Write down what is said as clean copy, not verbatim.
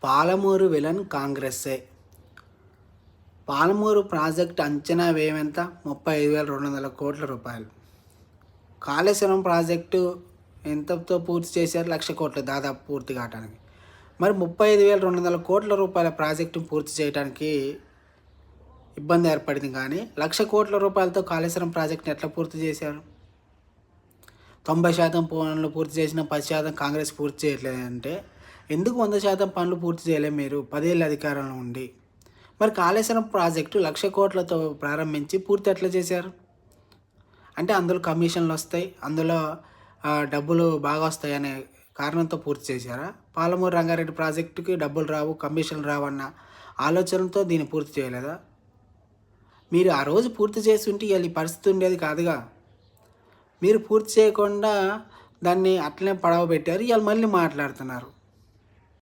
Palamuru villain కాంగ్రెస్సే. Palamuru project అంచనా వ్యయం ఎంత? 35,200 కోట్ల రూపాయలు. కాళేశ్వరం ప్రాజెక్టు ఎంతతో పూర్తి చేశారు? 1,00,000 కోట్లు దాదాపు పూర్తి కావడానికి. మరి 35,200 కోట్ల రూపాయల ప్రాజెక్టును పూర్తి చేయడానికి ఇబ్బంది ఏర్పడింది, కానీ 1,00,000 కోట్ల రూపాయలతో కాళేశ్వరం ప్రాజెక్టుని ఎట్లా పూర్తి చేశారు? 90% పనులు పూర్తి చేసిన 10% కాంగ్రెస్ పూర్తి చేయట్లేదంటే ఎందుకు 100% పనులు పూర్తి చేయలేము మీరు 10 ఏళ్ళ అధికారంలో ఉండి? మరి కాళేశ్వరం ప్రాజెక్టు 1,00,000 కోట్లతో ప్రారంభించి పూర్తి ఎట్లా చేశారు? అంటే అందులో కమిషన్లు వస్తాయి, అందులో డబ్బులు బాగా వస్తాయి అనే కారణంతో పూర్తి చేశారా? పాలమూరు రంగారెడ్డి ప్రాజెక్టుకి డబ్బులు రావు, కమిషన్లు రావన్న ఆలోచనతో దీన్ని పూర్తి చేయలేదా? మీరు ఆ రోజు పూర్తి చేసి ఉంటే ఇవాళ ఈ పరిస్థితి ఉండేది కాదుగా. మీరు పూర్తి చేయకుండా దాన్ని అట్లనే పడవ పెట్టారు. ఇవాళ మళ్ళీ మాట్లాడుతున్నారు.